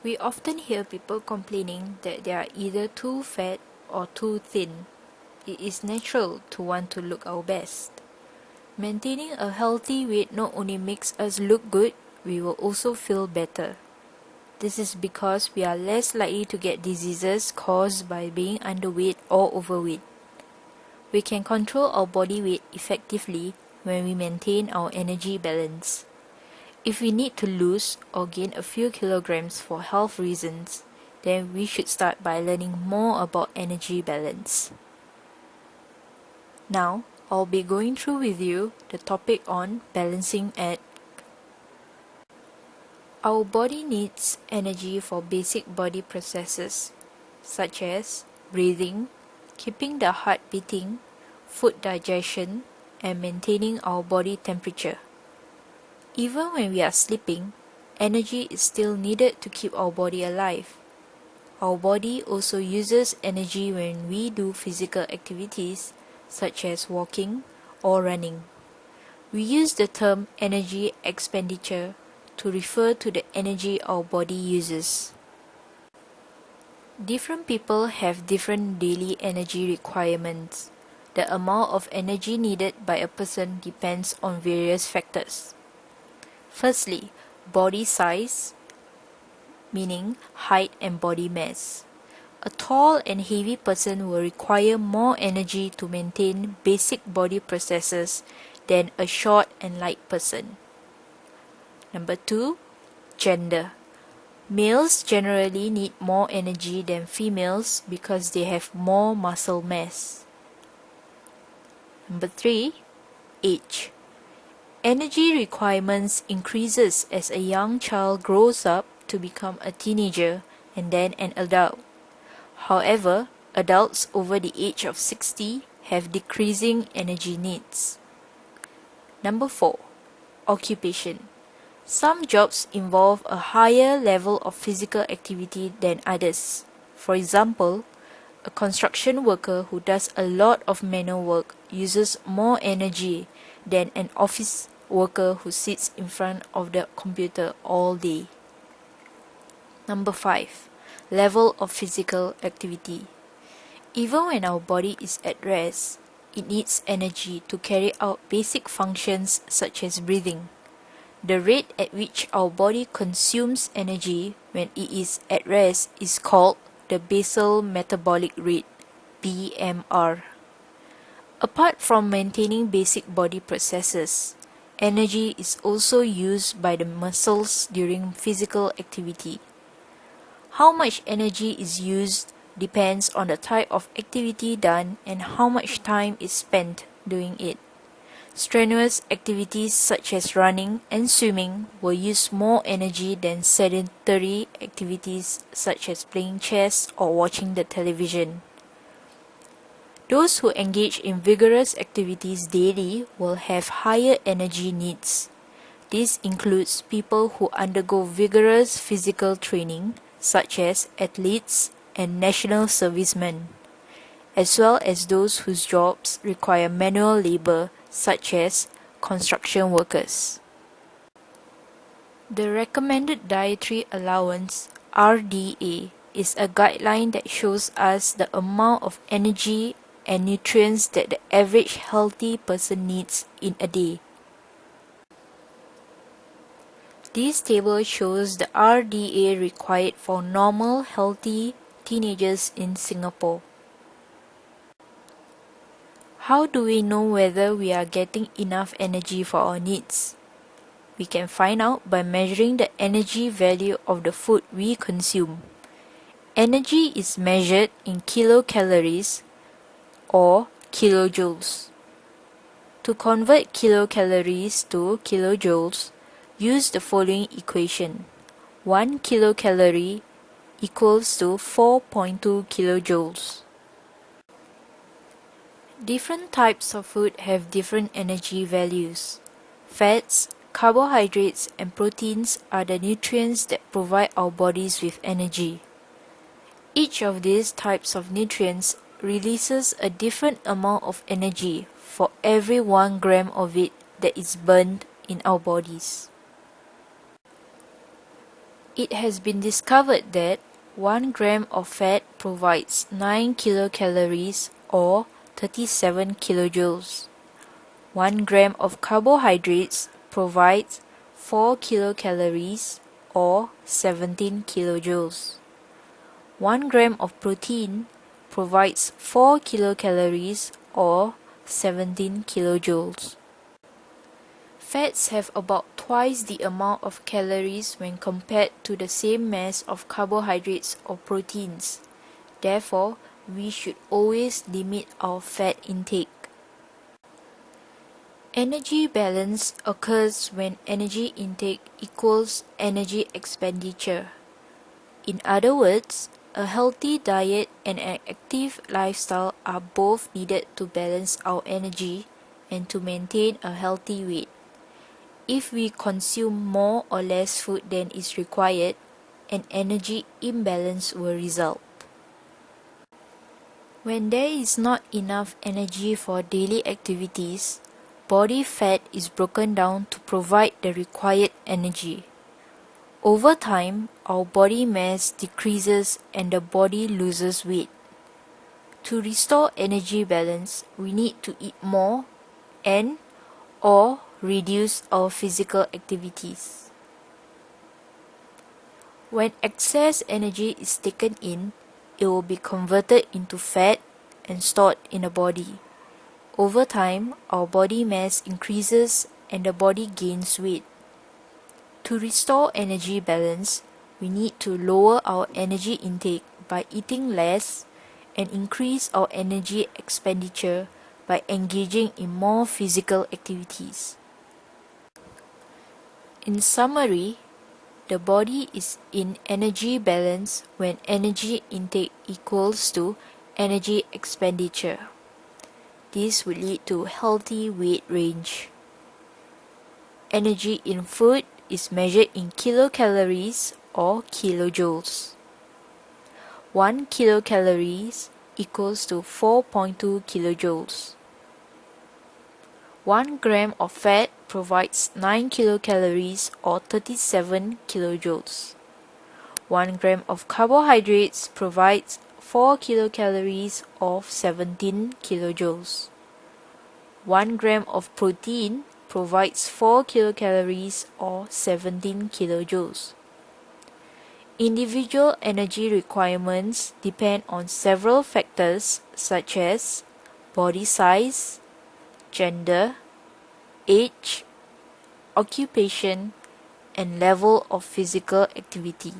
We often hear people complaining that they are either too fat or too thin. It is natural to want to look our best. Maintaining a healthy weight not only makes us look good, we will also feel better. This is because we are less likely to get diseases caused by being underweight or overweight. We can control our body weight effectively when we maintain our energy balance. If we need to lose or gain a few kilograms for health reasons, then we should start by learning more about energy balance. Now, I'll be going through with you the topic on balancing act. Our body needs energy for basic body processes, such as breathing, keeping the heart beating, food digestion, and maintaining our body temperature. Even when we are sleeping, energy is still needed to keep our body alive. Our body also uses energy when we do physical activities, such as walking or running. We use the term energy expenditure to refer to the energy our body uses. Different people have different daily energy requirements. The amount of energy needed by a person depends on various factors. Firstly, body size, meaning height and body mass. A tall and heavy person will require more energy to maintain basic body processes than a short and light person. Number 2, gender. Males generally need more energy than females because they have more muscle mass. Number 3, age. Energy requirements increases as a young child grows up to become a teenager and then an adult. However, adults over the age of 60 have decreasing energy needs. Number 4, occupation. Some jobs involve a higher level of physical activity than others. For example, a construction worker who does a lot of manual work uses more energy than an office worker who sits in front of the computer all day. Number 5, level of physical activity. Even when our body is at rest, it needs energy to carry out basic functions such as breathing. The rate at which our body consumes energy when it is at rest is called the basal metabolic rate, BMR. Apart from maintaining basic body processes, energy is also used by the muscles during physical activity. How much energy is used depends on the type of activity done and how much time is spent doing it. Strenuous activities such as running and swimming will use more energy than sedentary activities such as playing chess or watching the television. Those who engage in vigorous activities daily will have higher energy needs. This includes people who undergo vigorous physical training, such as athletes and national servicemen, as well as those whose jobs require manual labor, such as construction workers. The Recommended Dietary Allowance (RDA) is a guideline that shows us the amount of energy and nutrients that the average healthy person needs in a day. This table shows the RDA required for normal healthy teenagers in Singapore. How do we know whether we are getting enough energy for our needs? We can find out by measuring the energy value of the food we consume. Energy is measured in kilocalories or kilojoules. To convert kilocalories to kilojoules, use the following equation. 1 kilocalorie equals to 4.2 kilojoules. Different types of food have different energy values. Fats, carbohydrates, and proteins are the nutrients that provide our bodies with energy. Each of these types of nutrients releases a different amount of energy for every 1 gram of it that is burned in our bodies. It has been discovered that 1 gram of fat provides 9 kilocalories or 37 kilojoules. 1 gram of carbohydrates provides 4 kilocalories or 17 kilojoules. 1 gram of protein provides 4 kilocalories or 17 kilojoules. Fats have about twice the amount of calories when compared to the same mass of carbohydrates or proteins. Therefore, we should always limit our fat intake. Energy balance occurs when energy intake equals energy expenditure. In other words, a healthy diet and an active lifestyle are both needed to balance our energy and to maintain a healthy weight. If we consume more or less food than is required, an energy imbalance will result. When there is not enough energy for daily activities, body fat is broken down to provide the required energy. Over time, our body mass decreases and the body loses weight. To restore energy balance, we need to eat more and or reduce our physical activities. When excess energy is taken in, it will be converted into fat and stored in the body. Over time, our body mass increases and the body gains weight. To restore energy balance, we need to lower our energy intake by eating less and increase our energy expenditure by engaging in more physical activities. In summary, the body is in energy balance when energy intake equals to energy expenditure. This will lead to healthy weight range. Energy in food is measured in kilocalories or kilojoules. 1 kilocalories equals to 4.2 kilojoules. 1 gram of fat provides 9 kilocalories or 37 kilojoules. 1 gram of carbohydrates provides 4 kilocalories or 17 kilojoules. 1 gram of protein provides 4 kilocalories or 17 kilojoules. Individual energy requirements depend on several factors such as body size, gender, age, occupation, and level of physical activity.